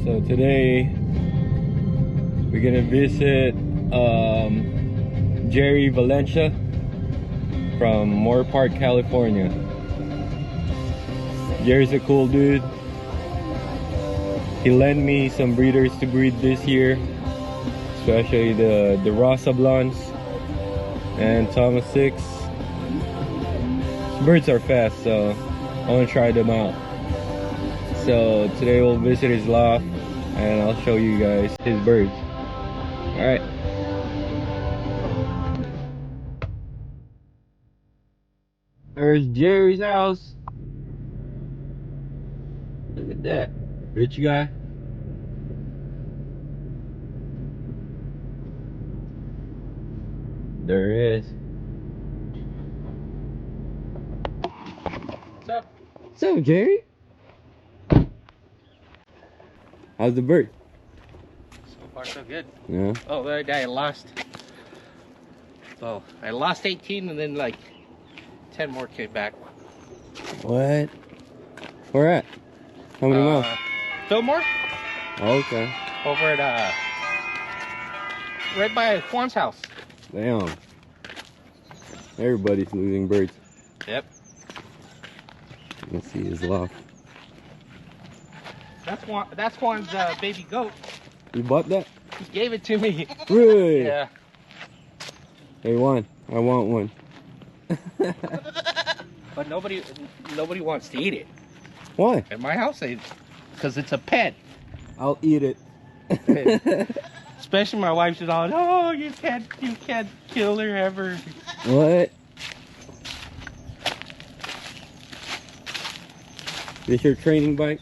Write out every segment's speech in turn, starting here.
So today we're gonna visit Jerry Valencia from Moorpark, California. Jerry's a cool dude. He lent me some breeders to breed this year, especially the Rosa Blondes and Thomas 6. Birds are fast, so I want to try them out. So today we'll visit his loft and I'll show you guys his birds. Alright. There's Jerry's house. Look at that. Rich guy. There it is. What's up? What's up, Jerry? How's the bird? So far so good. Yeah. Oh, the other day I lost. Well, I lost 18 and then like 10 more came back. What? Where at? How many miles? Fillmore? Oh, okay. Over at right by Juan's house. Damn. Everybody's losing birds. Yep. You can see his loft. That's Juan's baby goat. You bought that? He gave it to me. Really? Yeah. Hey, Juan, I want one. But nobody wants to eat it. Why? At my house, because it's a pet. I'll eat it. Especially my wife, she's all, oh, you can't kill her ever. What? This your training bike?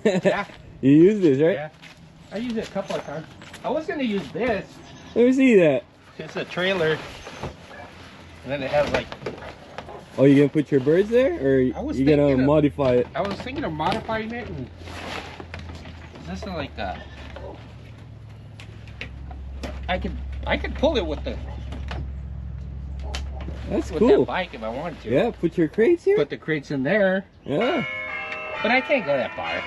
Yeah. You use this, right? Yeah. I used it a couple of times. I was gonna use this. Let me see that. It's a trailer. And then it has like... Oh, you gonna put your birds there? Or you gonna modify it? I was thinking of modifying it. And this is like I could pull it with the... That's with cool. that bike if I wanted to. Yeah, put your crates here? Put the crates in there. Yeah. But I can't go that far.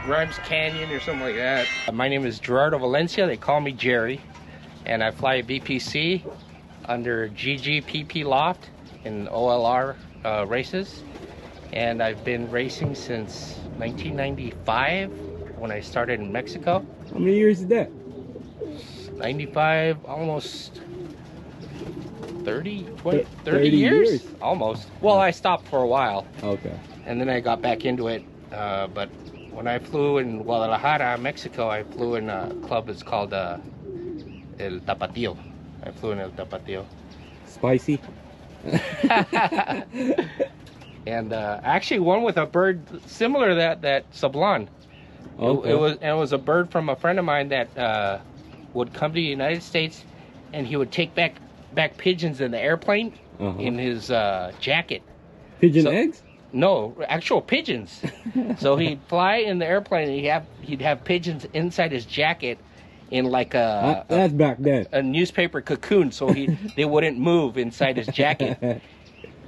Grimes Canyon or something like that. My name is Jerry Valencia. They call me Jerry. And I fly a BPC under GGPP Loft in OLR races. And I've been racing since 1995 when I started in Mexico. How many years is that? 95, almost 30 years? Almost. Well, I stopped for a while. Okay. And then I got back into it. But when I flew in Guadalajara, Mexico, I flew in a club that's called El Tapatío. I flew in El Tapatío. Spicy? And I actually won with a bird similar to that Celine. Okay. It was a bird from a friend of mine that would come to the United States, and he would take back pigeons in the airplane in his jacket. Pigeon eggs? No, actual pigeons. So he'd fly in the airplane, and he'd have pigeons inside his jacket in like that's back then. A newspaper cocoon, so they wouldn't move inside his jacket.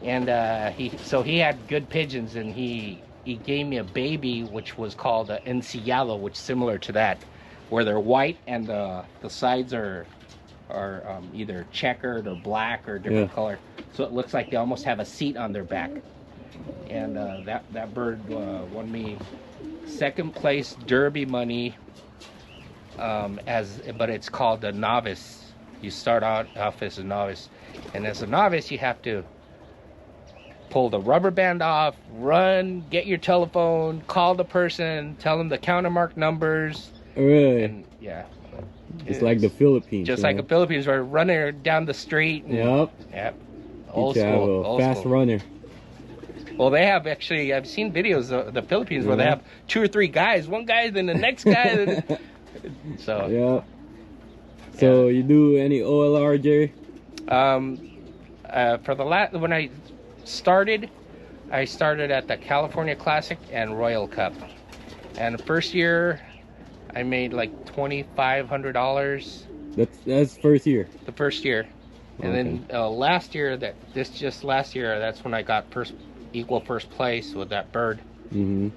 And he had good pigeons, and he gave me a baby which was called an encillado, which is similar to that, where they're white and the sides are either checkered or black or different color, so it looks like they almost have a seat on their back. And that bird won me second place derby money, but it's called a novice. You start out off as a novice, and as a novice you have to pull the rubber band off, run, get your telephone, call the person, tell them the countermark numbers. Really? And yeah. It's like the Philippines. Just like the Philippines, where running down the street. And, yep. Old you school. Have a fast runner. Well, they have actually, I've seen videos of the Philippines where they have 2 or 3 guys, one guy, then the next guy. So. Yeah. So you do any OLR, Jerry? For the when I started at the California Classic and Royal Cup, and the first year I made like $2,500. That's first year. The first year, and then last year last year, that's when I got equal first place with that bird. And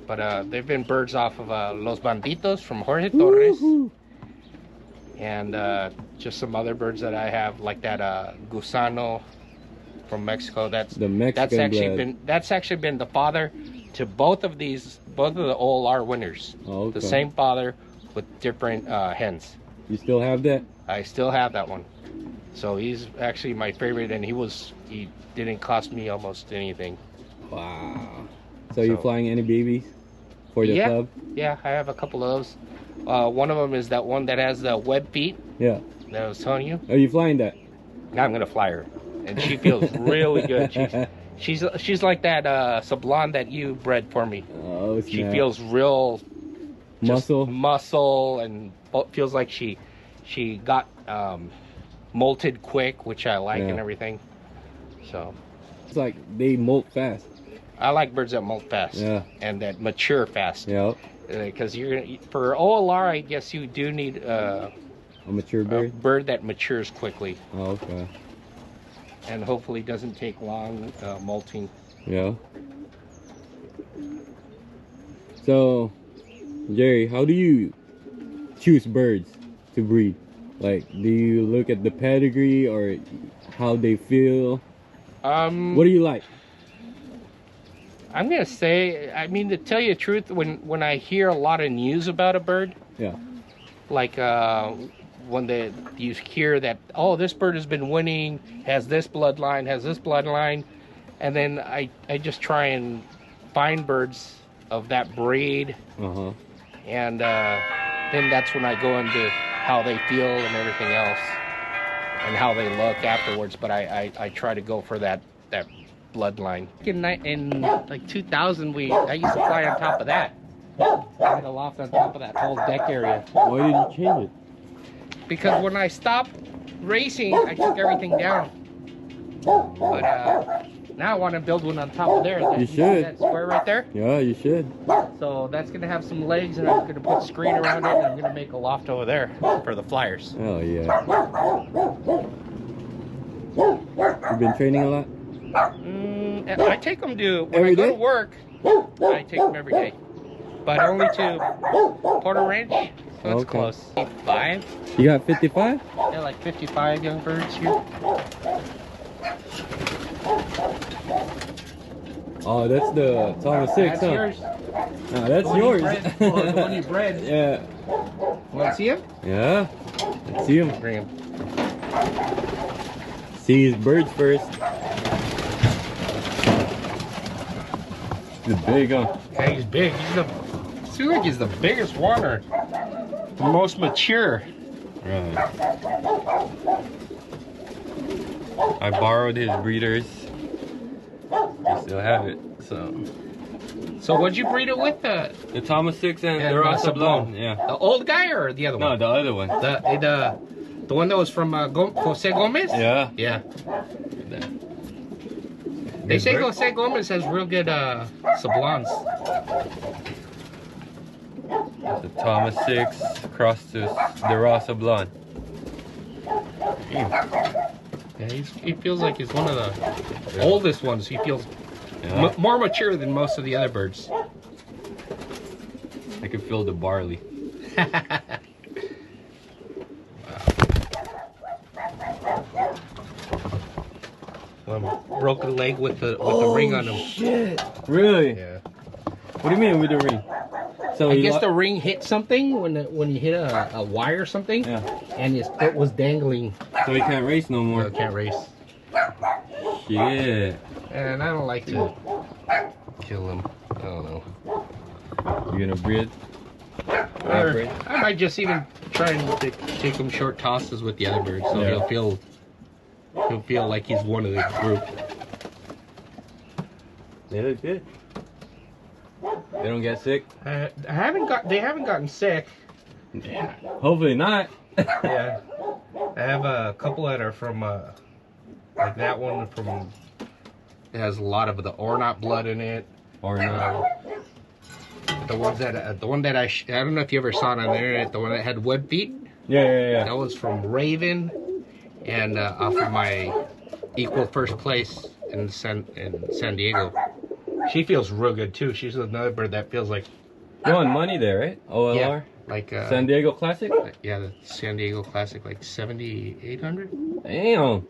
But they've been birds off of Los Banditos from Jorge Torres. And just some other birds that I have, like that Gusano from Mexico. That's actually been the father to both of the OLR winners. Oh, okay. The same father with different hens. You still have that? I still have that one. So he's actually my favorite, and he didn't cost me almost anything. Wow. So you flying any babies for the club? Yeah, I have a couple of those. One of them is that one that has the web feet. Yeah. That I was telling you. Are you flying that? Now I'm gonna fly her, and she feels really good. She's like that Celine that you bred for me. Oh, snap. She feels real muscle, and feels like she got molted quick, which I like, and everything. So it's like they molt fast. I like birds that molt fast. Yeah. And that mature fast. Yeah. Because for OLR, I guess you do need a mature bird. A bird that matures quickly. Oh, okay. And hopefully doesn't take long molting. Yeah. So, Jerry, how do you choose birds to breed? Like, do you look at the pedigree or how they feel? What do you like? I'm gonna say, I mean, to tell you the truth, when I hear a lot of news about a bird, like when you hear that, oh, this bird has been winning, has this bloodline, and then I just try and find birds of that breed, and then that's when I go into how they feel and everything else, and how they look afterwards. But I try to go for that bloodline. In like 2000, I used to fly on top of that. I had a loft on top of that whole deck area. Why did you change it? Because when I stopped racing, I took everything down. But now I want to build one on top of there. You should. That square right there? Yeah, you should. So that's going to have some legs, and I'm going to put a screen around it, and I'm going to make a loft over there for the flyers. Oh, yeah. You've been training a lot? I take them when I go to work, I take them every day. But only to Porter Ranch, so it's close. 55? You got 55? Yeah, like 55 young birds here. Oh, that's the Thomas 6, That's yours. No, that's yours. The one you bred. Yeah. Want to see him? Yeah. Let's see him. Bring him. See his birds first. He's big, huh? Yeah, he's big. Seems like he's the biggest one, or the most mature. Right. I borrowed his breeders. I still have it, so. So what'd you breed it with? The Thomas 6 and the Rasa Blonde. Yeah. The old guy or the other one? No, the other one. The one that was from Jose Gomez? Yeah. Yeah. They say Jose Gomez has real good sablons. The Thomas 6 crossed to the Rasa Blonde. Yeah, he feels like he's one of the oldest ones. He feels more mature than most of the other birds. I can feel the barley. Broken leg with the ring on him. Shit! Really? Yeah. What do you mean with the ring? So I guess the ring hit something when you hit a wire or something. Yeah. And his foot was dangling. So he can't race no more. No, can't race. Shit. And I don't like to kill him. I don't know. You gonna breed? Or I might just even try and take him short tosses with the other birds, so he'll feel like he's one of the group. They look good. They don't get sick. They haven't gotten sick. Yeah. Hopefully not. Yeah. I have a couple that are from like that one from. It has a lot of the Ornat blood in it. Ornat. The one that I don't know if you ever saw it on the internet. The one that had web feet. Yeah. That was from Raven, and off of my equal first place in San Diego. She feels real good too. She's another bird that feels like You want money there, right? OLR? yeah, like San Diego Classic? yeah, the San Diego Classic, like 7,800. Damn.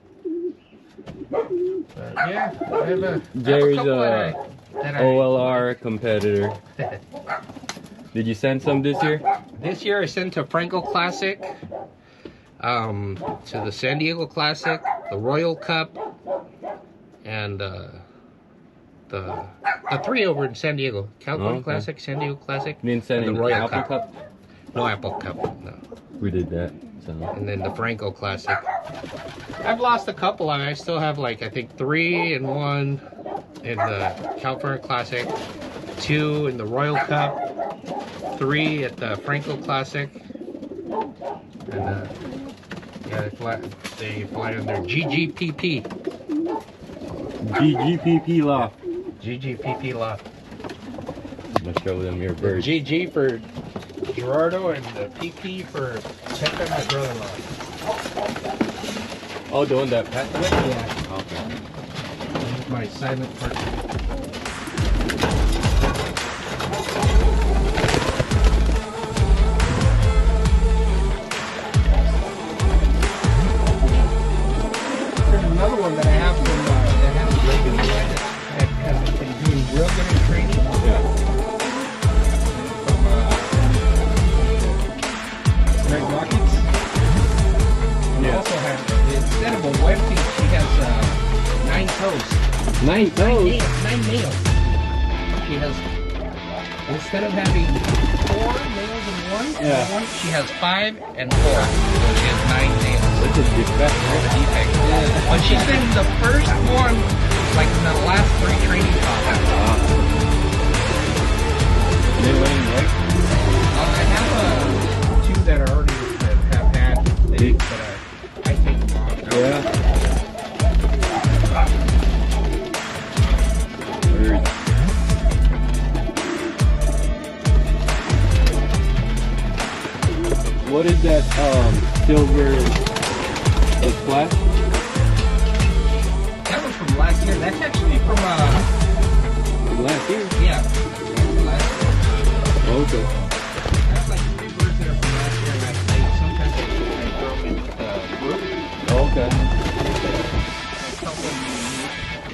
Yeah, I have a Jerry's couple a OLR competitor. Did you send some this year? This year I sent to Franco Classic, to the San Diego Classic, the Royal Cup, and the three over in San Diego. California Classic, San Diego Classic, You didn't send and the any Royal Apple Cup. Cup? No Apple Cup, no. We did that. So. And then the Franco Classic. I've lost a couple. I still have like, I think 3 and 1 in the California Classic, 2 in the Royal Cup, 3 at the Franco Classic. And yeah, they fly under GGPP. GGPP Loft. GGPP Loft. I'm gonna show them your birds. GG for Gerardo and the PP for Checa, my brother-in-law. Oh, the one that passed away? Yeah. Okay. He's my silent partner. There's another one that I have from that has Reagan that has been doing real good in training. Yeah. From Red Rockets. And Yeah. also has, instead of a web feed, she has 9 toes. 9 toes? 9 nails. She has, instead of having 4 nails in one, she has 5 and 4. So she has 9 nails. That's a defect, right? Defect. But she's been the first one, like in the last 3 training classes. They went right? I have 2 that are already that have had things that I take them off now. Yeah. Birds. What is that silver splash? That was from last year. That's actually from Last year? yeah. Last year. Okay. That's like 3 birds that are from last year, and sometimes I throw them in the group. Okay. I help them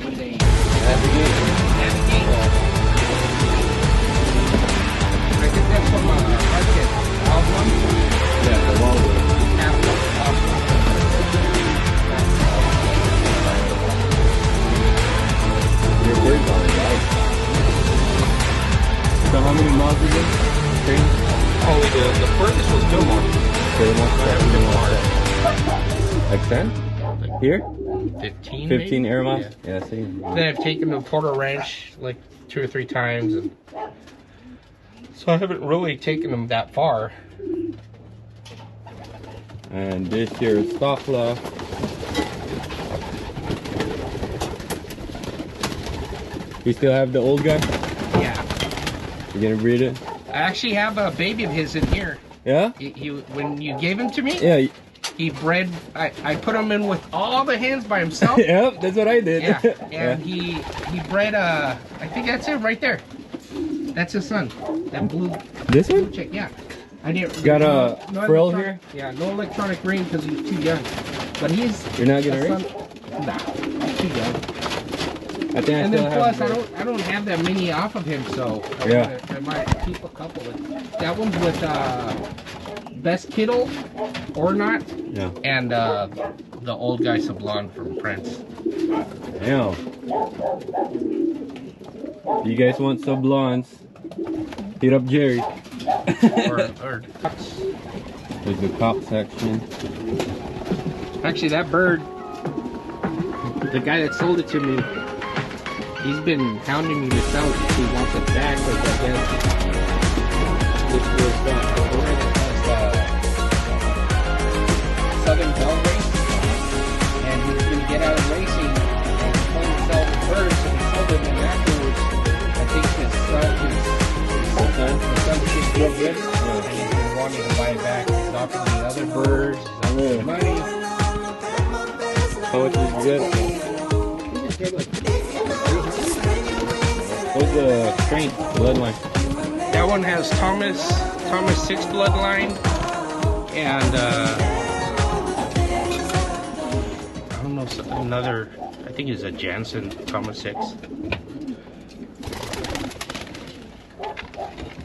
when they Navigate. navigate. I think that's from Market album. Yeah, the wall one. Your birds are right. So how many miles is it? Training? Oh, the furthest was Gilmore. Like 10? Here? 15. 15 maybe? air miles? Yeah. Yeah, see. Then I've taken to Porter Ranch like 2 or 3 times, and so I haven't really taken them that far. And this here is stock loft. You still have the old guy? Yeah. You gonna breed it? I actually have a baby of his in here. Yeah? He when you gave him to me, Yeah. he bred. I put him in with all the hens by himself. Yep, that's what I did. Yeah, and he bred I think that's him right there. That's his son. That blue This one? chick. Yeah. I didn't. Got a frill electronic- Yeah, no electronic ring because he's too young. But he's. You're not gonna a ring? son- Nah, he's too young. I think I And still then have. plus, I don't have that many off of him, so Yeah. I might keep a couple. That one's with Best Kittle or not, Yeah. and the old guy Sablon from Prince. Damn. You guys want some blondes? Hit up Jerry. or Cups. There's the cop section. Actually, that bird, the guy that sold it to me, he's been hounding me to sell it. He wants it back, but I guess this was the Southern Bell race, and he was going to get out of racing and he wanted to sell the bird, so he sold it, and afterwards, I think his son did real good, and he's been wanting to buy it back. He's offered me other birds, he's offered me money. How much is good? He just gave like 300. Oh the Strain. bloodline? That one has Thomas 6 bloodline, and I don't know, another, I think it's a Jansen Thomas 6.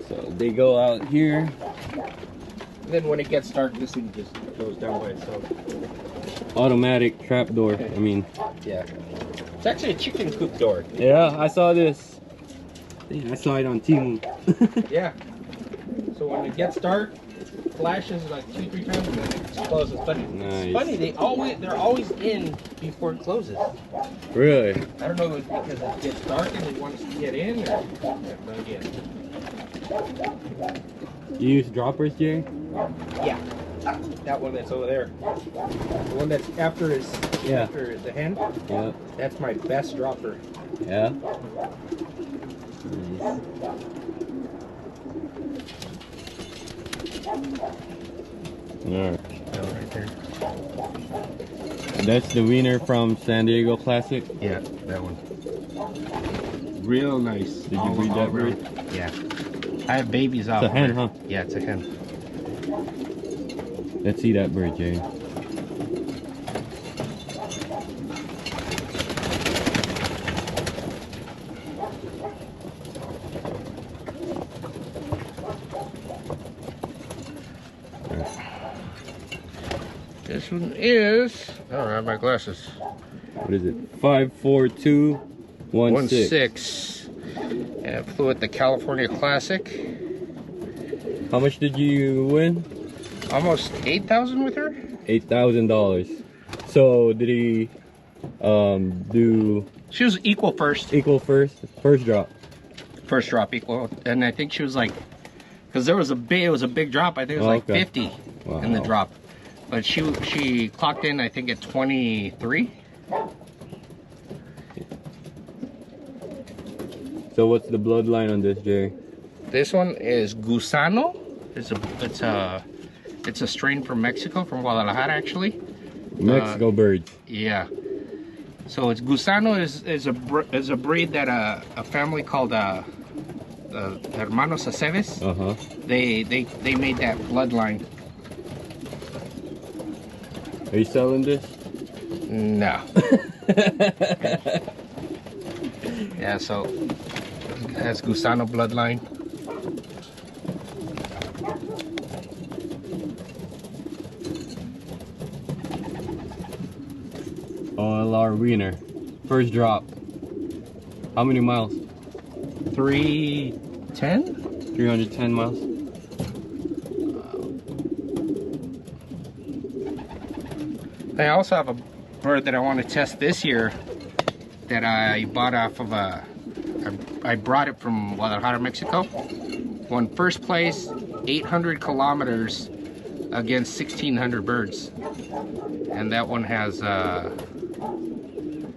So they go out here. And then when it gets dark, this thing just goes down by itself. Automatic trap door. I mean, yeah. It's actually a chicken coop door. yeah, I saw this. I saw it on Temu. Yeah. So when it gets dark, it flashes like 2-3 times and then it closes. But Nice. it's funny, they're always in before it closes. Really? I don't know if it's because it gets dark and they want us to get in, or I have no idea. You use droppers, Jerry? Yeah. That one that's over there. The one that's after the hen. Yeah. That's my best dropper. Yeah. Alright. Right there. That's the winner from San Diego Classic. Yeah, that one. Real nice. Did you breed that bird? Yeah. I have babies out. It's a hen, huh? Yeah, it's a hen. Let's see that bird, Jerry. This one is, I don't have my glasses. What is it? 54216. 16. And I flew at the California Classic. How much did you win? Almost 8,000 with her. $8,000. So did he do She was equal first. equal first drop? First drop equal, and I think she was like, because it was a big drop. I think it was like Okay. 50 Wow. in the drop, but she clocked in, I think, at 23. So what's the bloodline on this, Jerry? This one is Gusano. It's a strain from Mexico, from Guadalajara, actually. Mexico birds. Yeah. So it's Gusano is a breed that a family called Hermanos Aceves. Uh-huh. They made that bloodline. Are you selling this? No. Yeah, so it has Gusano bloodline. OLR wiener. First drop. How many miles? 310? 310 miles. I also have a bird that I want to test this year that I bought off of I brought it from Guadalajara, Mexico. Won first place, 800 kilometers against 1,600 birds. And that one has,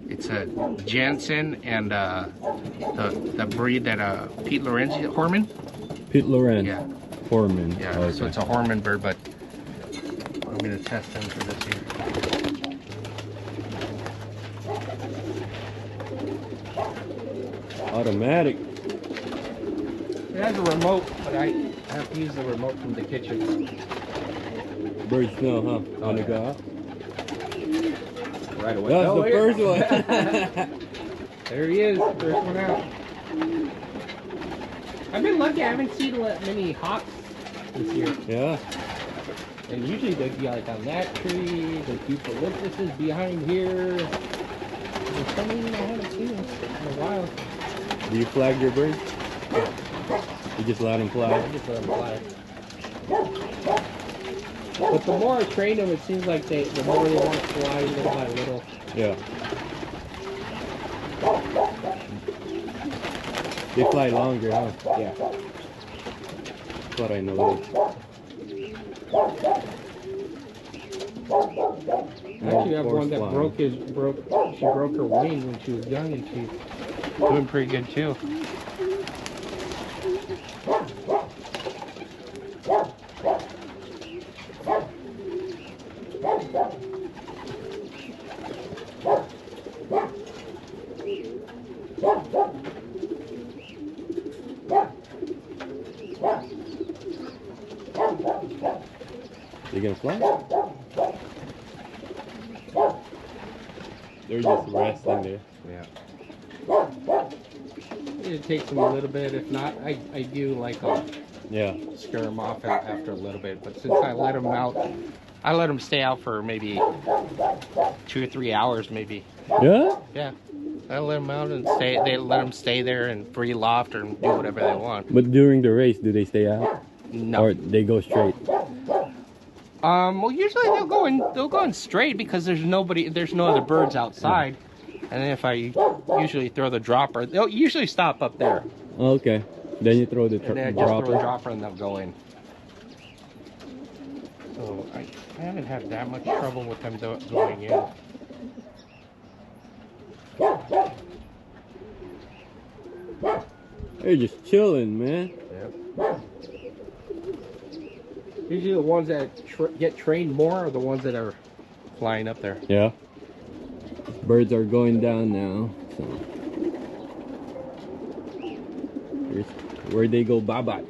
it's a Jansen and the breed that Pete Lorenzi, Horman. Pete Lorenz. Yeah. Foreman. Yeah, Okay. so it's a Horman bird, but I'm gonna test them for this year. Automatic. It has a remote, but I have to use the remote from the kitchen. Birds know, huh? On the go out. Right away. That's Oh, the here. first one. There he is, first one out. I've been lucky, I haven't seen many hawks this year. Yeah. And usually they'd be like on that tree, the eucalyptus behind here. There's so many I haven't seen in a while. Do you flag your birds? You just let them fly. I just let them fly. But the more I train them, it seems like the more they want to fly little by little. Yeah. They fly longer, huh? Yeah. That's what I noticed. Actually, I have one that flying. she broke her wing when she was young, and she's doing pretty good too. gonna fly? They're just resting there. Yeah. It takes them a little bit. If not, I do like Yeah. scare them off after a little bit. But since I let them out, I let them stay out for maybe 2 or 3 hours, maybe. Yeah? Yeah. I let them out and stay. They let them stay there and free loft or do whatever they want. But during the race, do they stay out? No. Or they go straight? Well, usually they'll go in straight because there's no other birds outside. And then if I usually throw the dropper, they'll usually stop up there. Okay. Then you throw the And then I just throw a dropper and they'll go in. So I haven't had that much trouble with them going in. They're just chilling, man. Yep. Usually the ones that get trained more are the ones that are flying up there. Yeah. Birds are going down now. So here's where they go. Bye bye.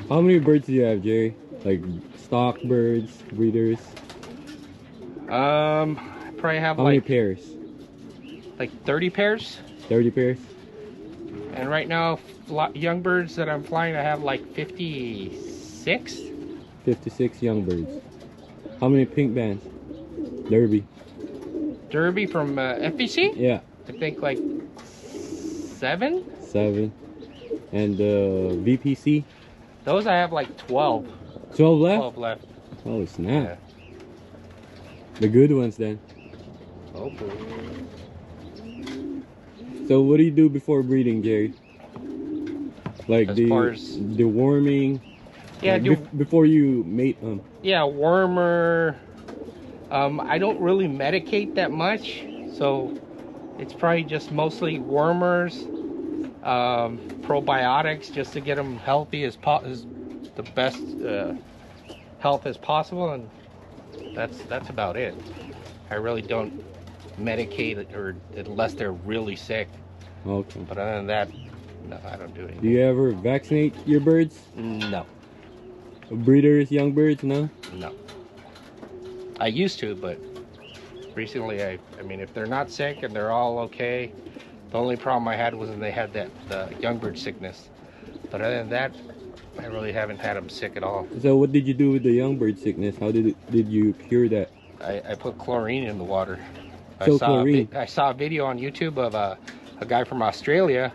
How many birds do you have, Jerry? Like stock birds, breeders? I probably have How many pairs? like 30 pairs. 30 pairs? And right now, young birds that I'm flying, I have like 56. 56 young birds. How many pink bands? Derby. Derby from FBC? Yeah. I think like 7. 7. And VPC? Those I have like 12. 12 left? 12 left. Oh snap. Yeah. The good ones then. Hopefully. So what do you do before breeding, Jerry? Like As the far as worming? Yeah, like before you mate them. Yeah, wormer. I don't really medicate that much, so it's probably just mostly wormers, probiotics, just to get them healthy as the best health as possible, and that's about it. I really don't medicate or unless they're really sick. Okay. But other than that, no, I don't do anything. Do you ever vaccinate your birds? No. Breeders, young birds, no? No. I used to, but recently I mean, if they're not sick and they're all okay, the only problem I had was when they had the young bird sickness. But other than that, I really haven't had them sick at all. So what did you do with the young bird sickness? How did you cure that? I put chlorine in the water. Chlorine. I saw a video on YouTube of a guy from Australia,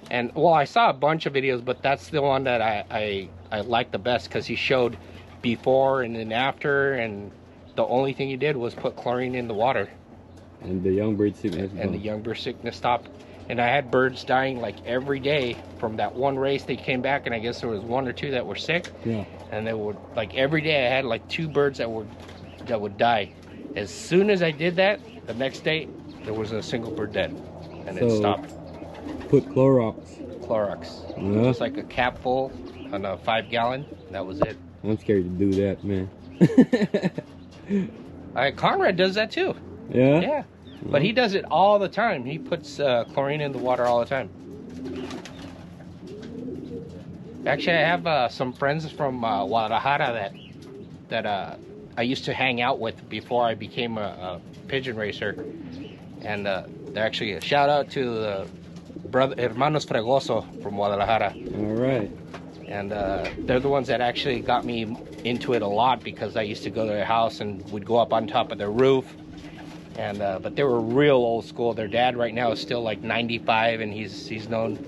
and well, I saw a bunch of videos, but that's the one that I liked the best because he showed before and then after, and the only thing he did was put chlorine in the water. And the young bird sickness. And the young bird sickness stopped. And I had birds dying like every day from that one race. They came back, and I guess there was 1 or 2 that were sick. Yeah. And they would, like, every day I had like 2 birds that would die. As soon as I did that, the next day there wasn't a single bird dead, and it stopped. Put Clorox. Clorox. Yeah. It's like a cap full on a 5-gallon. That was it. I'm scared to do that, man. Conrad does that too. Yeah? Yeah. But he does it all the time. He puts chlorine in the water all the time. Actually, I have some friends from Guadalajara that I used to hang out with before I became a pigeon racer. And they're actually a shout out to the Hermanos Fregoso from Guadalajara. All right. And they're the ones that actually got me into it a lot because I used to go to their house and we'd go up on top of their roof. And but they were real old school. Their dad right now is still like 95, and he's known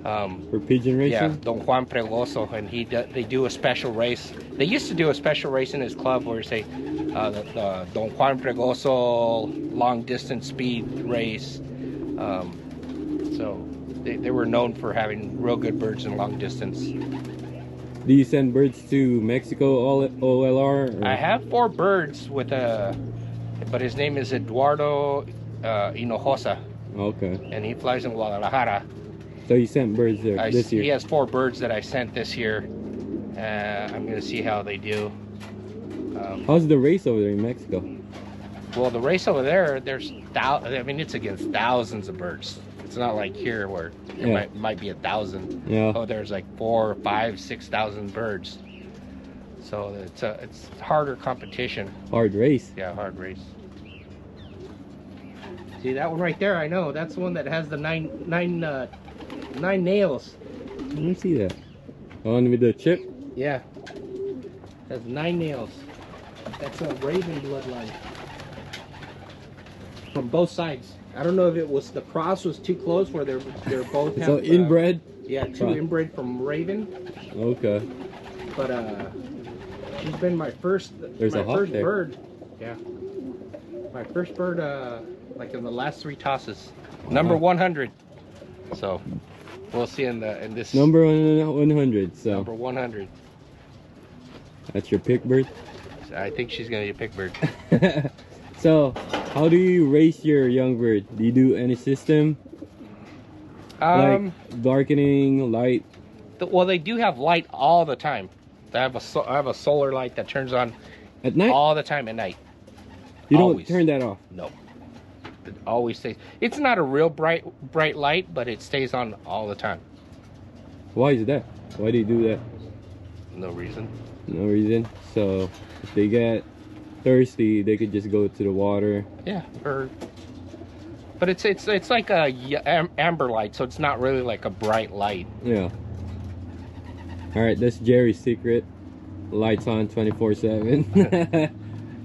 for pigeon racing. Yeah, Don Juan Fregoso, and they do a special race. They used to do a special race in his club where say the Don Juan Fregoso long distance speed race. So they were known for having real good birds in long distance. Do you send birds to Mexico OLR? Or? I have 4 birds with but his name is Eduardo Hinojosa. Okay. And he flies in Guadalajara. So you sent birds there this year? He has 4 birds that I sent this year. I'm going to see how they do. How's the race over there in Mexico? Well, the race over there, it's against thousands of birds. It's not like here where it Yeah. might be 1,000. Yeah. Oh, there's like 4, 5, 6,000 birds. So it's harder competition. Hard race. Yeah, hard race. See that one right there? I know that's the one that has the nine nails. Let me see that. The one with the chip. Yeah, has 9 nails. That's a raven bloodline from both sides. I don't know if it was the cross was too close where they're both. So have, inbred. Yeah, 2 inbred from raven. Okay. But she's been my first. There's my a hawk first there. bird. Yeah. My first bird. Like in the last 3 tosses. Number 100. So we'll see in this Number 100. So number 100. that's your pick bird. I think she's gonna be a pick bird. So how do you raise your young bird? Do you do any system? Like darkening, light? Well, they do have light all the time. I have a solar light that turns on At night? all the time at night. You always. don't turn that off? No. It always stays. It's not a real bright light, but it stays on all the time. Why is that? Why do you do that? No reason. No reason. So if they get thirsty, they could just go to the water. Yeah. But it's like a amber light, so it's not really like a bright light. Yeah. All right, that's Jerry's secret. Lights on 24/7.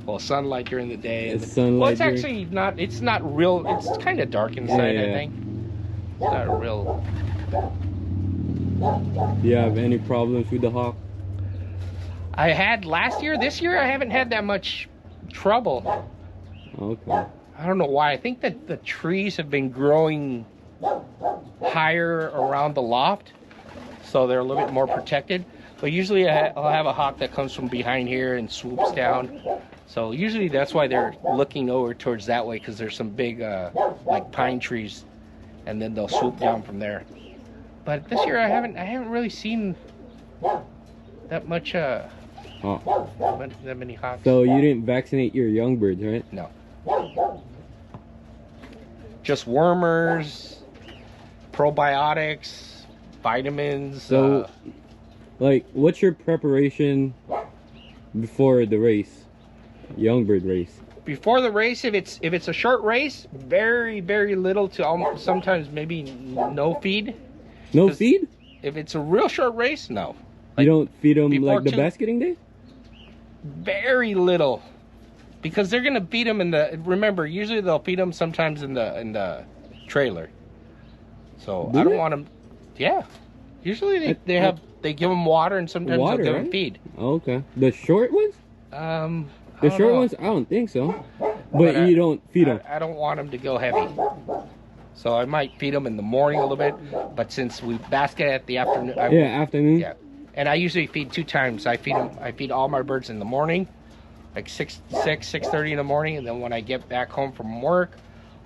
Well, sunlight during the day. It's sunlight. Well, it's actually not. It's not real. It's kind of dark inside. Yeah. I think. It's not real. Do you have any problems with the hawk? I had last year. This year, I haven't had that much trouble. Okay. I don't know why. I think that the trees have been growing higher around the loft, so they're a little bit more protected. But usually, I'll have a hawk that comes from behind here and swoops down. So usually that's why they're looking over towards that way, because there's some big like pine trees, and then they'll swoop down from there. But this year I haven't really seen that much that many hawks. So you didn't vaccinate your young birds, right? No. Just wormers, probiotics, vitamins. So like what's your preparation before the race? Young bird race. Before the race, if it's a short race, very little to almost, sometimes maybe no feed. No feed? If it's a real short race, no. You don't feed them before like the 2 basketing day? Very little, because they're gonna feed them in the. Remember, usually they'll feed them sometimes in the trailer. So Do I don't they? want them. Yeah, usually they give them water, and sometimes Water, they'll give them right? feed. Okay. The short ones? The I short don't know. ones? I don't think so. But you don't feed them. I don't want them to go heavy. So I might feed them in the morning a little bit, but since we basket at the afternoon, Afternoon. yeah, and I usually feed 2 times. I feed all my birds in the morning, like 6:30 in the morning, and then when I get back home from work,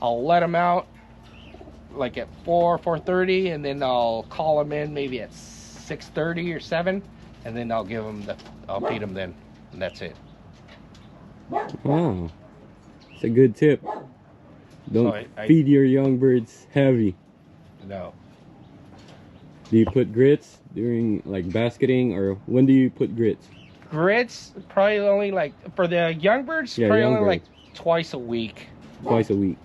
I'll let them out, like at 4:30, and then I'll call them in maybe at 6:30 or 7, and then I'll feed them then, and that's it. Wow. It's a good tip. Don't So I- feed your young birds heavy. No. Do you put grits during like basketing, or when do you put grits? Grits, probably only like, for the young birds, Yeah, probably young only like birds. twice a week. Twice a week.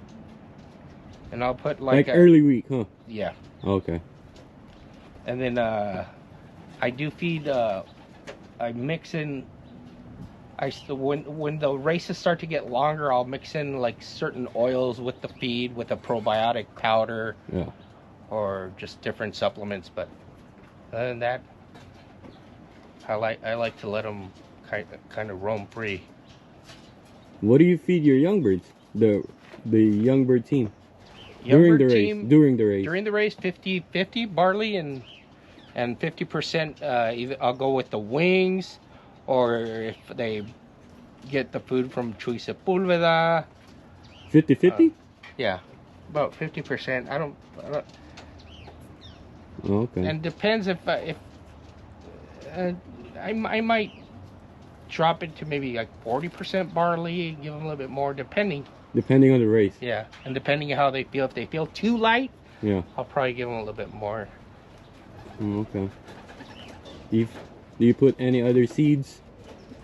And I'll put Like early week, huh? Yeah. Okay. And then I do feed, I mix in, when the races start to get longer, I'll mix in like certain oils with the feed, with a probiotic powder, Yeah. or just different supplements. But other than that, I like to let them kind of roam free. What do you feed your young birds? The young bird team. During the race. During the race, 50-50 barley and 50%. Either I'll go with the wings, or if they get the food from Chuy Sepulveda. 50-50? Yeah, about 50%. I don't. Okay. And depends if I might drop it to maybe like 40% barley, give them a little bit more, depending. Depending on the race. Yeah, and depending on how they feel. If they feel too light, Yeah. I'll probably give them a little bit more. Okay. Do you put any other seeds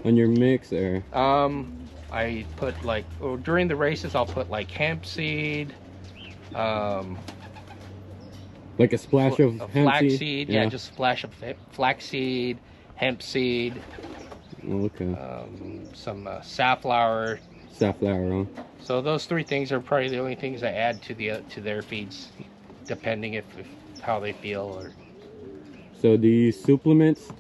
on your mix, or? I put like during the races I'll put like hemp seed, Like a splash of hemp flax seed? seed. Yeah, just a splash of flax seed, hemp seed. Okay. Some safflower. Safflower, huh? So those three things are probably the only things I add to their feeds, depending if how they feel. Or So do you use supplements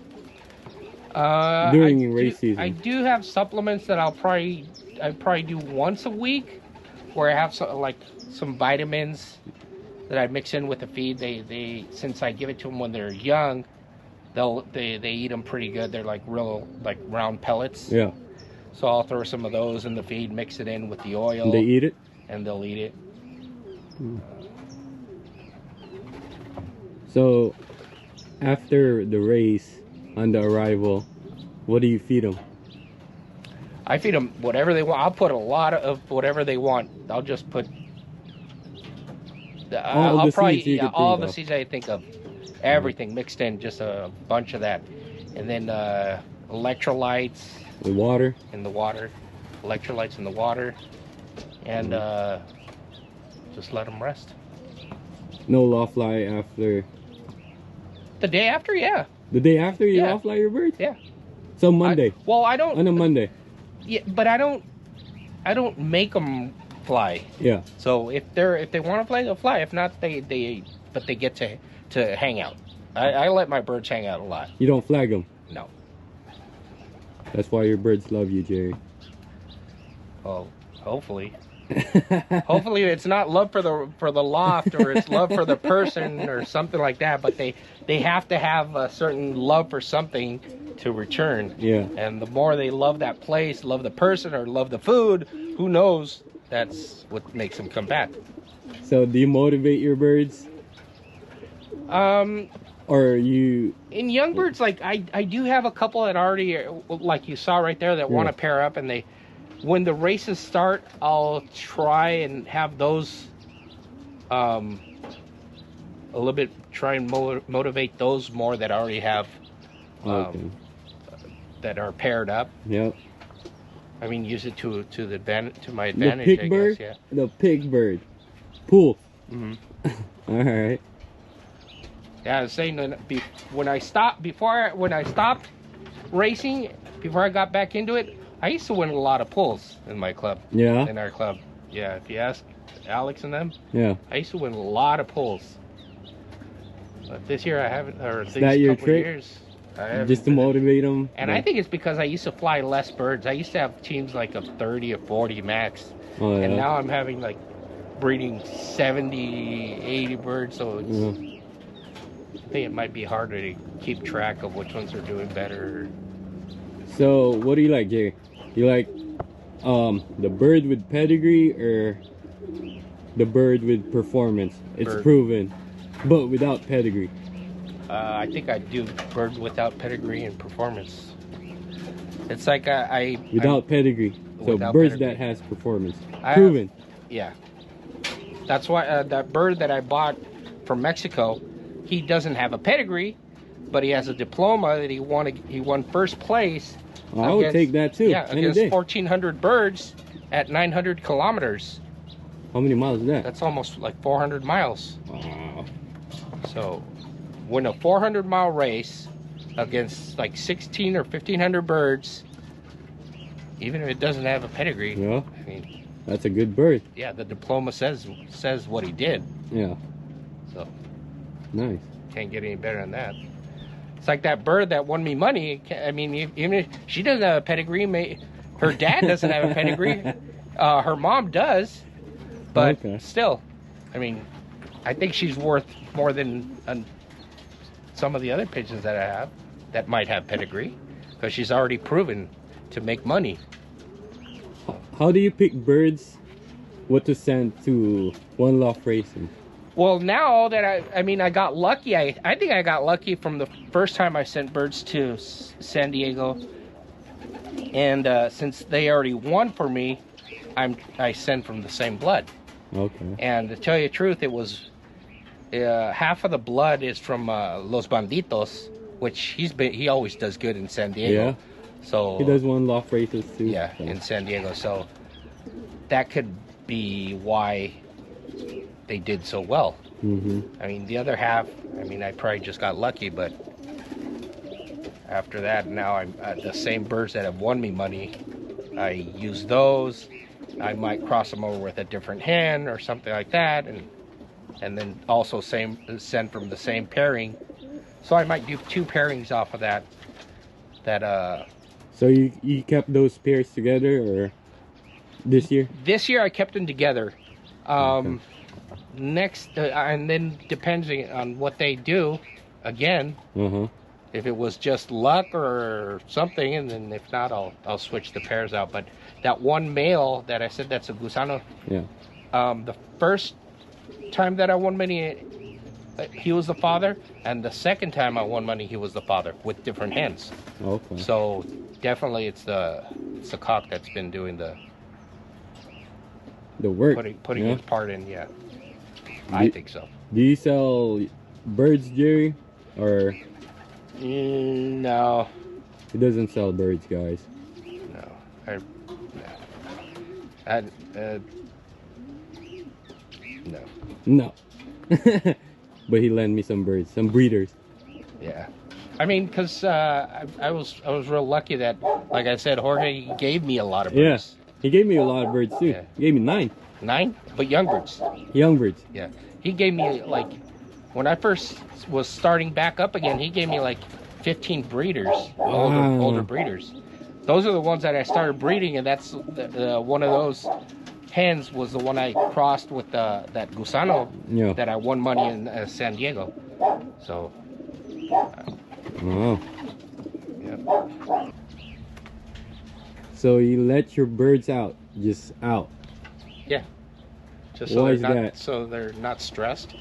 during race season? I do have supplements that I probably do once a week, where I have some vitamins that I mix in with the feed. They since I give it to them when they're young, they eat them pretty good. They're like real like round pellets. Yeah. So I'll throw some of those in the feed, mix it in with the oil. And they eat it? And they'll eat it. So after the race, on the arrival, what do you feed them? I feed them whatever they want. I'll put a lot of whatever they want. I'll just put all the seeds I think of. Everything mixed in, just a bunch of that. And then electrolytes. The water? In the water. Electrolytes in the water. And just let them rest. No loft fly after? The day after, yeah. The day after you loft fly your birds? Yeah. So Monday? I don't. On a Monday? Yeah, but I don't make them fly. Yeah. So if they want to fly, they'll fly. If not, they get to hang out. I let my birds hang out a lot. You don't flag them? No. That's why your birds love you, Jerry. Oh, hopefully. Hopefully it's not love for the loft, or it's love for the person or something like that, but they have to have a certain love for something to return. Yeah. And the more they love that place, love the person, or love the food, who knows, that's what makes them come back. So do you motivate your birds? Or you... In young birds, like I do have a couple that already, like you saw right there, that want to pair up, and when the races start, I'll try and have those a little bit, try and motivate those more that already have that are paired up. Yep. I mean, use it to my advantage. The pig bird? Yeah. The pig bird. Pool. Mm-hmm. All right. Yeah, I was saying when I stopped racing, before I got back into it, I used to win a lot of pulls in my club. Yeah. In our club. Yeah, if you ask Alex and them. Yeah. I used to win a lot of pulls. But this year I haven't, or these that your couple trick? years. Just to motivate them? And I think it's because I used to fly less birds. I used to have teams like of 30 or 40 max. Oh, yeah. And now I'm having like breeding 70, 80 birds. So it's, I think it might be harder to keep track of which ones are doing better. So what do you like, Jerry? You like the bird with pedigree or the bird with performance? It's proven, but without pedigree. I think I do bird without pedigree and performance. It's like without pedigree. So without birds pedigree. that has performance. Proven. Yeah. That's why that bird that I bought from Mexico, he doesn't have a pedigree, but he has a diploma that he won first place. Oh, I would take that too. Yeah, against 1,400 birds at 900 kilometers. How many miles is that? That's almost like 400 miles. Wow. So, win a 400-mile race against like 16 or 1,500 birds, even if it doesn't have a pedigree. Yeah. I mean, that's a good bird. Yeah, the diploma says what he did. Yeah. So. Nice. Can't get any better than that. It's like that bird that won me money. I mean, even if she doesn't have a pedigree, her dad doesn't have a pedigree. Her mom does, but still, I mean, I think she's worth more than some of the other pigeons that I have that might have pedigree, because she's already proven to make money. How do you pick birds? What to send to one loft racing? Well, now that I got lucky. I think I got lucky from the first time I sent birds to San Diego, and since they already won for me, I send from the same blood. Okay. And to tell you the truth, it was half of the blood is from Los Banditos, which he always does good in San Diego. Yeah. So He does one loft races too. Yeah, so. in San Diego. So that could be why they did so well. Mm-hmm. I mean, the other half, I mean, I probably just got lucky, but after that, now I'm the same birds that have won me money. I use those. I might cross them over with a different hen or something like that, and then also send from the same pairing. So I might do 2 pairings off of that. So you kept those pairs together, or this year? This year I kept them together. Okay. Next, and then depending on what they do, again, if it was just luck or something, and then if not, I'll switch the pairs out. But that one male that I said that's a Gusano, Yeah. The first time that I won money, he was the father, and the second time I won money, he was the father with different hens. Okay. So definitely, it's the cock that's been doing the work. putting his part in. Yeah, I think so. Do you sell birds, Jerry, or No, he doesn't sell birds, guys? no, no. No. But he lent me some birds, some breeders. Yeah, I mean, because I was real lucky that, like I said, Jorge gave me a lot of birds. Yeah, he gave me a lot of birds too. Yeah. He gave me 9. 9, but young birds. Young birds. Yeah, he gave me, like, when I first was starting back up again, he gave me like 15 breeders, older breeders. Those are the ones that I started breeding, and that's one of those hens was the one I crossed with that Gusano that I won money in San Diego. So, yeah. So you let your birds out, just out. Yeah. Just so they're not stressed.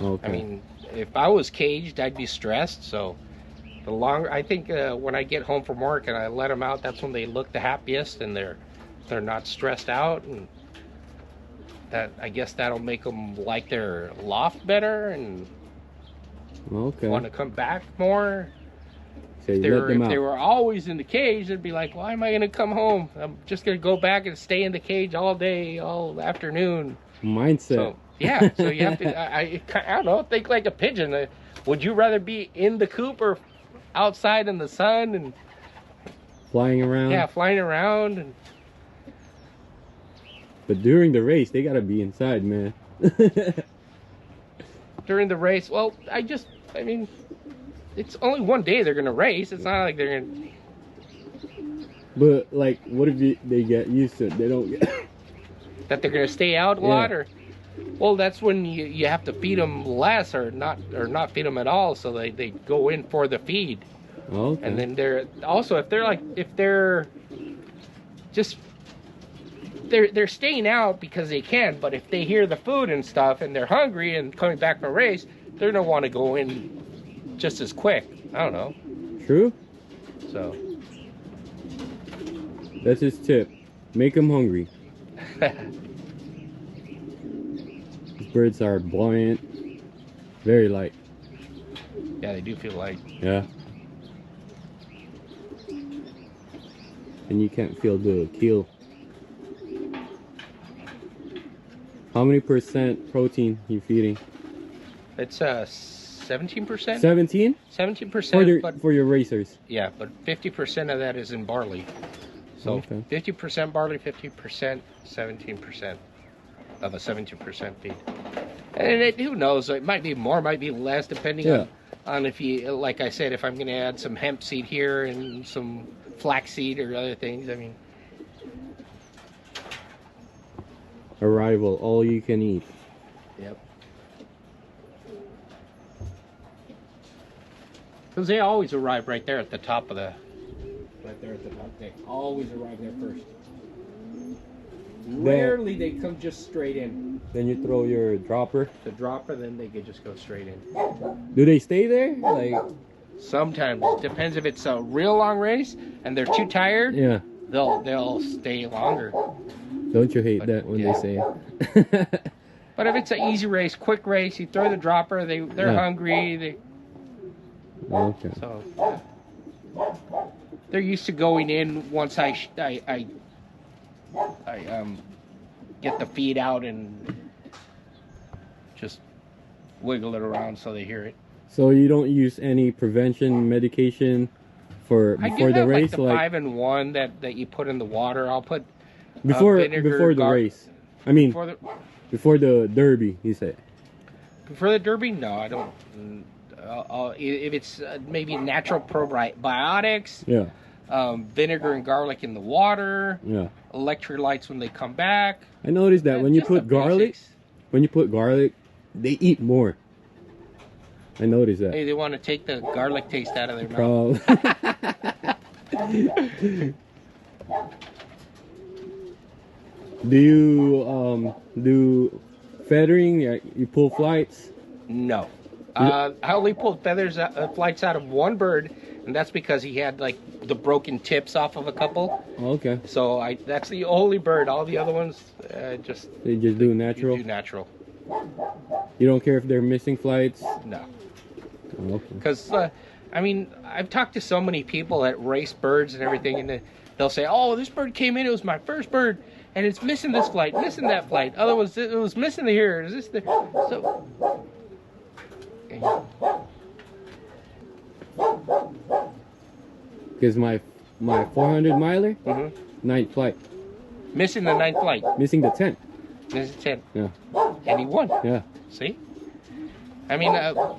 Okay. I mean, if I was caged, I'd be stressed. So the longer, I think when I get home from work and I let them out, that's when they look the happiest and they're not stressed out, and that, I guess that'll make them like their loft better and want to come back more. So if they were always in the cage, they'd be like, why am I going to come home? I'm just going to go back and stay in the cage all day, all afternoon. Mindset. So, yeah, so you have to, I don't know, think like a pigeon. Would you rather be in the coop or outside in the sun and flying around? Yeah, flying around. And but during the race, they got to be inside, man. During the race, well, I mean, it's only one day they're going to race. It's not like they're going to... But, like, what if they get used to it? They don't get... that they're going to stay out a lot? Or, well, that's when you have to feed them less or not feed them at all, so they go in for the feed. Okay. And then they're... Also, if they're just... They're staying out because they can, but if they hear the food and stuff and they're hungry and coming back from a race, they're going to want to go in just as quick. I don't know. True. So that's his tip. Make them hungry. These birds are buoyant, very light. Yeah, they do feel light. Yeah. And you can't feel the keel. How many % protein you feeding? It's 17%. 17? 17%. For your racers. Yeah, but 50% of that is in barley. So 50% barley, 50%, 17% of a 17% feed. And who knows? It might be more, might be less, depending on if you, like I said, if I'm going to add some hemp seed here and some flaxseed or other things. I mean. Arrival, all you can eat. Yep. Because they always arrive right there at the top of the... Right there at the top. They always arrive there first. Rarely they come just straight in. Then you throw your dropper? The dropper, then they could just go straight in. Do they stay there? Like, sometimes. Depends if it's a real long race and they're too tired. Yeah. They'll stay longer. Don't you hate that when they say it? But if it's an easy race, quick race, you throw the dropper. They're hungry. Okay. So they're used to going in once I get the feed out and just wiggle it around so they hear it. So you don't use any prevention medication for before the race, like the 5-in-1 that you put in the water. I'll put before the race. I mean, before the Derby, you said. Before the Derby, no, I don't. If it's maybe natural probiotics, vinegar and garlic in the water, electrolytes when they come back. I noticed that when you put garlic, they eat more. I noticed that. Hey, they want to take the garlic taste out of their mouth. Do you do feathering? You pull flights? No. I only pulled flights out of one bird, and that's because he had like the broken tips off of a couple. Okay. So that's the only bird. All the other ones they just do natural. You do natural. You don't care if they're missing flights? No. Okay. Because I mean, I've talked to so many people that race birds and everything, and they'll say, "Oh, this bird came in. It was my first bird, and it's missing this flight, missing that flight. Otherwise, it was missing the here. Is this the so?" Because my 400 miler, 9th flight. Missing the 9th flight. Missing the 10th. Missing 10th. Yeah. And he won. Yeah. See? I mean,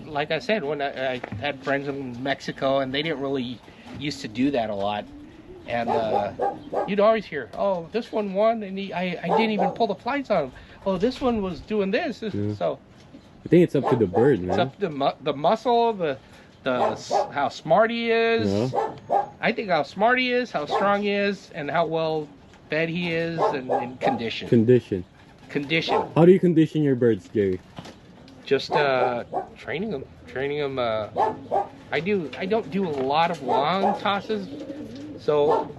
like I said, when I had friends in Mexico, and they didn't really used to do that a lot. And you'd always hear, "Oh, this one won, and I didn't even pull the flights on him. Oh, this one was doing this." Yeah. So I think it's up to the bird, man. it's up to the muscle, how smart he is. Yeah. I think how smart he is, how strong he is, and how well fed he is, and condition. Condition. How do you condition your birds, Jerry? Just training them. I don't do a lot of long tosses, so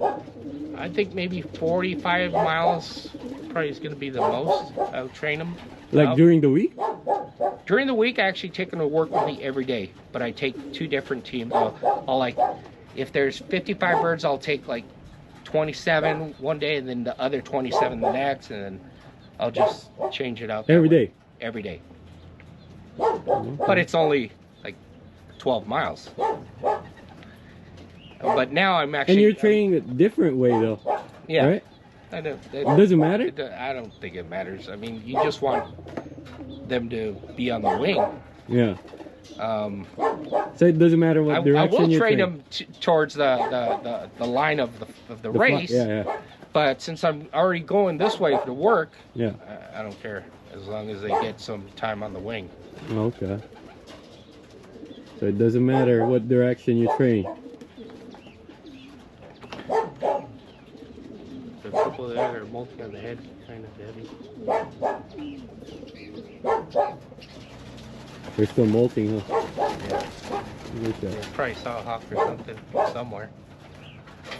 I think maybe 45 miles probably is going to be the most. I'll train them. Like during the week? During the week, I actually take them to work with me every day, but I take 2 different teams. I'll like, if there's 55 birds, I'll take like 27 one day, and then the other 27 the next, and then I'll just change it out. Every day? Every day. But it's only like 12 miles. But now I'm actually... And you're training a different way, though. Yeah. Right? I know. It doesn't matter? I don't think it matters. I mean, you just want them to be on the wing. Yeah. So it doesn't matter what direction I will you train them towards the line of the race. Yeah. But since I'm already going this way to work, yeah, I don't care as long as they get some time on the wing. Okay. So it doesn't matter what direction you train. The couple there are molting on the head, kind of heavy. They're still molting, huh? Yeah. They probably saw a hawk or something somewhere.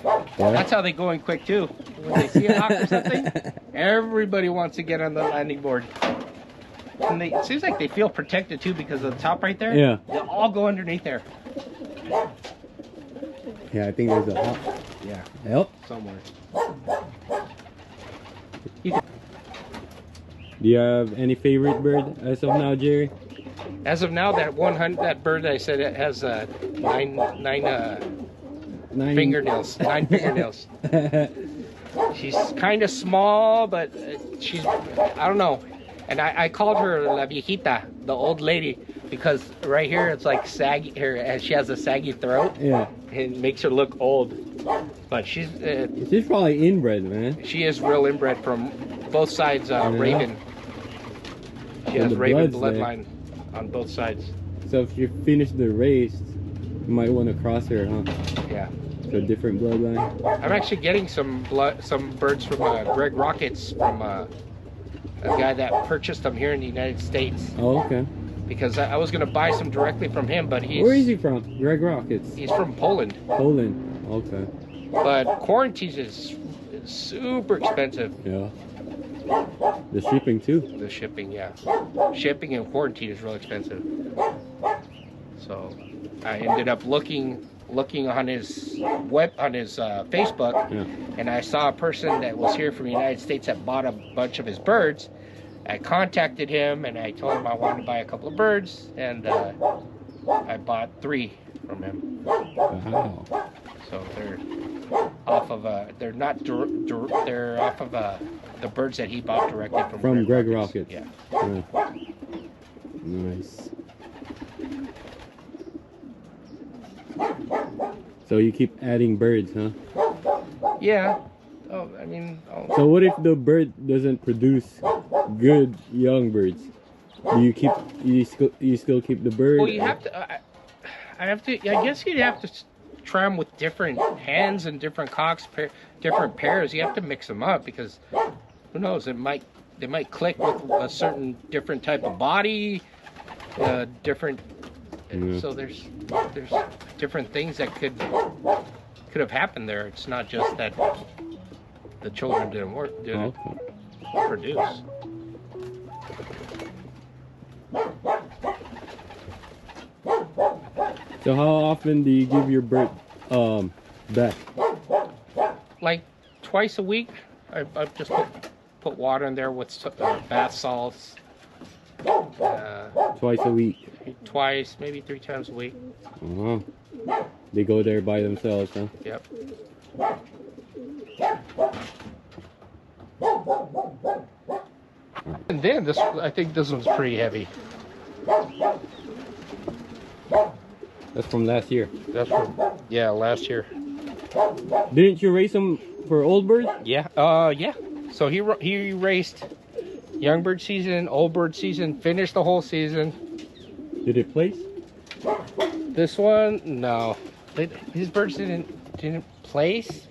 Yeah. That's how they go in quick too. When they see a hawk or something, everybody wants to get on the landing board. And it seems like they feel protected too because of the top right there. Yeah. They'll all go underneath there. Yeah, I think there's a hawk. Yeah. Yep. Somewhere. Do you have any favorite bird as of now, Jerry? As of now, that bird that I said it has nine fingernails. 9 fingernails. She's kind of small, but she's, I don't know. And I called her La Viejita, the old lady, because right here it's like saggy. She has a saggy throat. Yeah. It makes her look old. But she's probably inbred, man. She is real inbred from both sides. Raven. She has Raven bloodline on both sides. So if you finish the race, you might want to cross her, huh? Yeah. So a different bloodline. I'm actually getting some birds from Greg Rockets, from a guy that purchased them here in the United States. Oh, okay. Because I was going to buy some directly from him, but he's... Where is he from? Greg Rockets? He's from Poland. Poland, okay. But quarantines is super expensive. Yeah. The shipping too. The shipping, yeah. Shipping and quarantine is real expensive. So I ended up looking on his Facebook, Yeah. and I saw a person that was here from the United States that bought a bunch of his birds. I contacted him and I told him I wanted to buy a couple of birds, and I bought 3 from him. Wow. So they're off of they're off of the birds that he bought directly from Greg Rockets. Yeah. Yeah. Nice. So you keep adding birds, huh? Yeah. Oh, I mean. So what if the bird doesn't produce good young birds? Do you keep you still keep the bird? Well, you have to. I guess you'd have to try them with different hens and different cocks, different pairs. You have to mix them up because who knows? They might click with a certain different type of body, different. Yeah. So there's different things that could have happened there. It's not just that the children didn't produce. So how often do you give your bird back? Like twice a week. I've just put water in there with bath salts. Twice a week. Twice, maybe 3 times a week. Uh-huh. They go there by themselves, huh? Yep. And then I think this one's pretty heavy. That's from last year. That's from last year. Didn't you raise them for old birds? Yeah. Yeah. So he raced young bird season, old bird season, finished the whole season. Did it place? This one, no. His birds didn't place.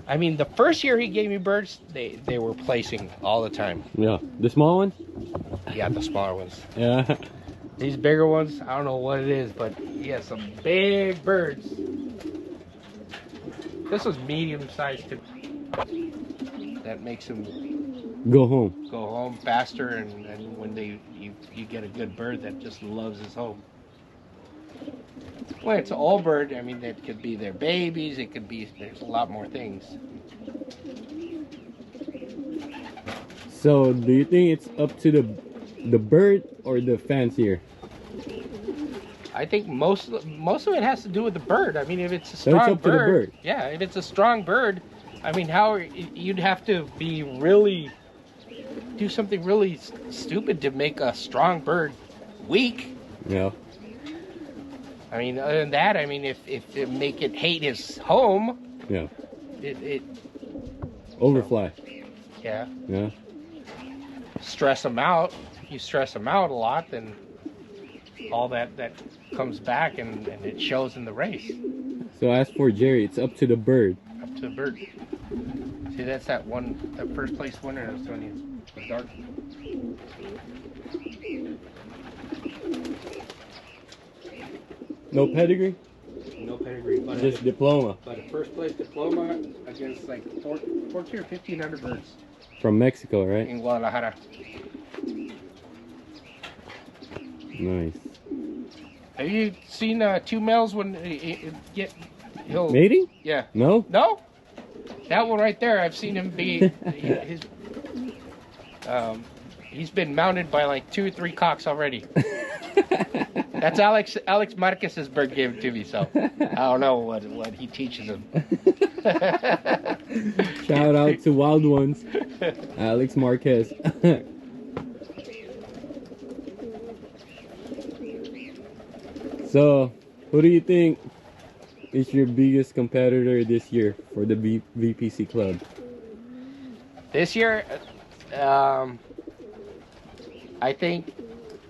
I mean, the first year he gave me birds, they were placing all the time. Yeah. The small ones? Yeah, the smaller ones. Yeah. These bigger ones, I don't know what it is, but he has some big birds. This was medium-sized too. That makes him Go home. go home faster, and when you get a good bird that just loves his home. When it's an old bird, I mean, it could be their babies, it could be, there's a lot more things. So do you think it's up to the bird or the fancier? I think most of it has to do with the bird. I mean, if it's a So it's strong up to the bird. yeah, if it's a strong bird, I mean, you'd have to do something really stupid to make a strong bird weak. Yeah. I mean, other than that, I mean, if it make it hate his home, Yeah. it Overfly. yeah, Yeah. stress him out. If you stress him out a lot, then all that comes back and it shows in the race. So as for Jerry, it's up to the bird. Up to the bird. See, that's that first place winner I was telling you. The dark. No pedigree? No pedigree, but Just diploma. a first place diploma against like 14 or 1,500 birds From Mexico, right? in Guadalajara. Nice. Have you seen 2 males when he'll Mating? Yeah. No? No? That one right there, I've seen him be he's been mounted by like 2 or 3 cocks already. That's Alex Marquez's bird gave it to me, so I don't know what he teaches him. Shout out to Wild Ones. Alex Marquez. So, who do you think is your biggest competitor this year for the VPC club? This year, I think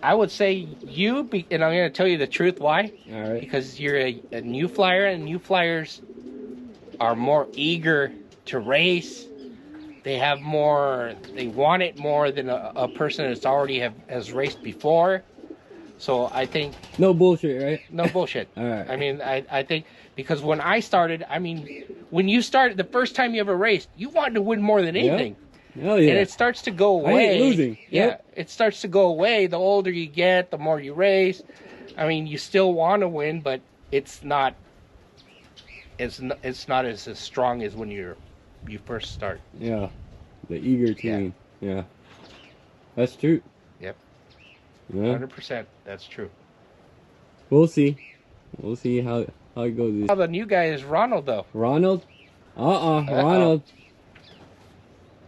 I would say you, and I'm going to tell you the truth. Why? All right. Because you're a new flyer, and new flyers are more eager to race. They have more. They want it more than a person that's already has raced before. So I think No bullshit, right? no bullshit. All right. I mean, I think because when I started, I mean, when you started the first time you ever raced, you wanted to win more than anything. Oh yeah. And it starts to go I away. ain't losing. Yeah, Yep. it starts to go away. The older you get, the more you race. I mean, you still want to win, but it's not. It's not as strong as when you first start. Yeah. The eager to win. Yeah. That's true. Yep. Yeah. 100%. That's true. We'll see. We'll see how it goes. Now the new guy is Ronald, though. Ronald? Ronald.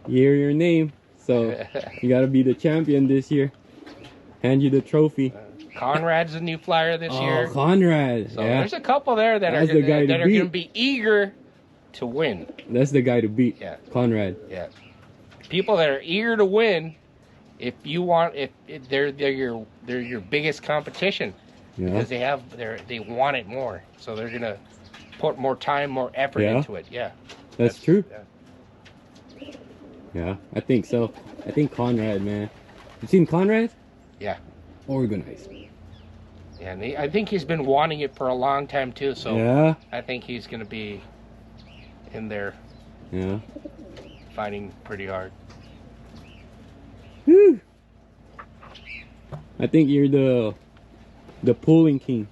You hear your name. So you gotta be the champion this year. Hand you the trophy. Conrad's a new flyer this year. Oh, Conrad. So yeah. there's a couple there that That's are the guy that to are going to beat. be eager to win. That's the guy to beat. Yeah. Conrad. Yeah. People that are eager to win, if they're your biggest competition. Yeah. Because they want it more. So they're going to put more time, more effort into it. Yeah. That's true. Yeah. Yeah, I think so. I think Conrad, man. You seen Conrad? Yeah. Organized. Yeah, and I think he's been wanting it for a long time too. So yeah. I think he's going to be in there. Yeah. Fighting pretty hard. Whew. I think you're the pulling king,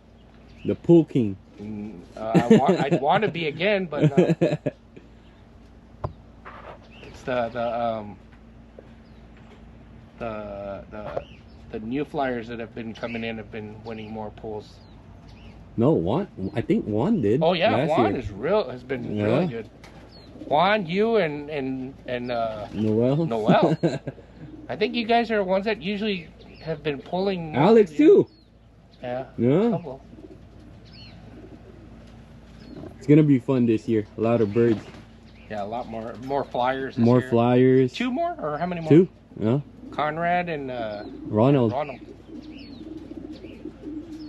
the pull king. I'd want to be again, but it's the new flyers that have been coming in have been winning more pulls. No, Juan. I think Juan did. Oh yeah, Juan year. has been really good. Juan, you and Noel. Noel. I think you guys are the ones that usually have been pulling. Alex too. Yeah. Yeah. Couple. It's gonna be fun this year. A lot of birds. Yeah, a lot more flyers. This More year. flyers. 2 more, or how many more? 2. Yeah. Conrad and Ronald. Ronald.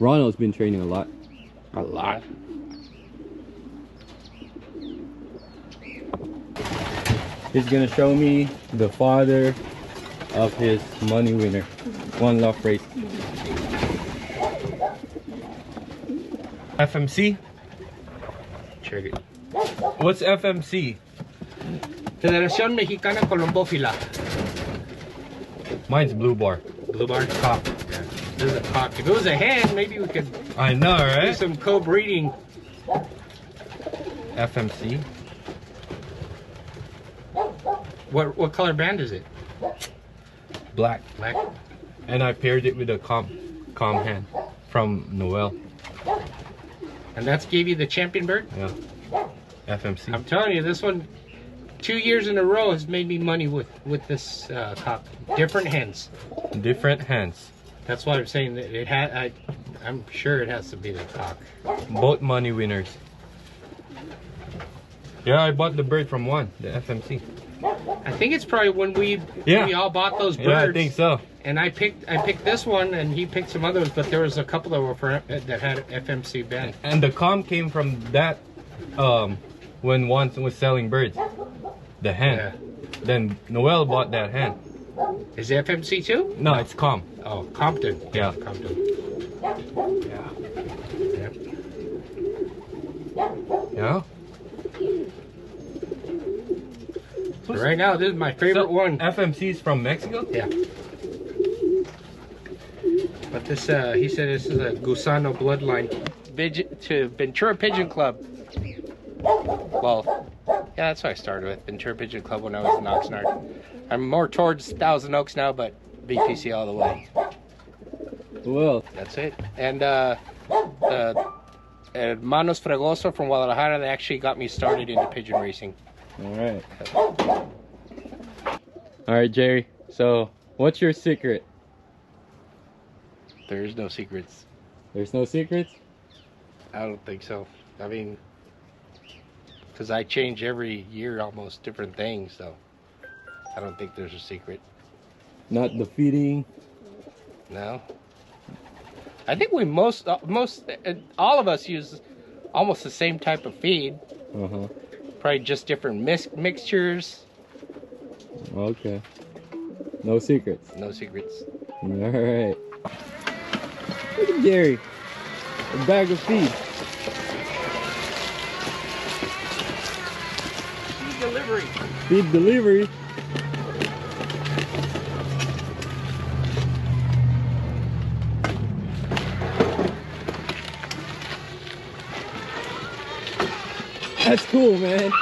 Ronald's been training a lot. A lot. He's gonna show me the father of his money winner. One Loft race. FMC? Check it. What's FMC? Federación Mexicana Colombófila. Mine's blue bar. Blue bar? Cock. Yeah. This is a cock. If it was a hen, maybe we could I know, do right? some co-breeding. FMC. What color band is it? Black. Black. And I paired it with a calm hand from Noel. And that's gave you the champion bird? Yeah. FMC. I'm telling you, this one, 2 years in a row has made me money with this cock. Different hens. Different hands. That's why I'm saying that it had. I'm sure it has to be the cock. Both money winners. Yeah, I bought the bird from one, the FMC. I think it's probably when we all bought those birds. Yeah, I think so. And I picked this one, and he picked some others, but there was a couple that were that had FMC band. And the calm came from that when one was selling birds. The hen. Yeah. Then Noel bought that hen. Is it FMC too? No, it's Calm. Oh, Compton. Yeah. Compton. Yeah. Yeah. Yeah. So right now, this is my favorite one. FMC's from Mexico? Yeah. But this, he said this is a Gusano bloodline. To Ventura Pigeon Club. Well, yeah, that's what I started with. Ventura Pigeon Club when I was in Oxnard. I'm more towards Thousand Oaks now, but BPC all the way. Well, That's it. And Hermanos Fregoso from Guadalajara, they actually got me started into pigeon racing. all right, Jerry. So, what's your secret? There's no secrets. There's no secrets? I don't think so. I mean, because I change every year almost different things, so I don't think there's a secret. Not the feeding. No. I think we all of us use almost the same type of feed. Uh-huh. Probably just different mixtures. Okay. No secrets. No secrets. All right. Look at Jerry. A bag of feed. Feed delivery. Feed delivery. That's cool, man.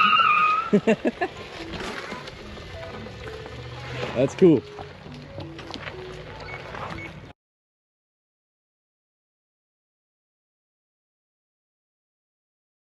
That's cool.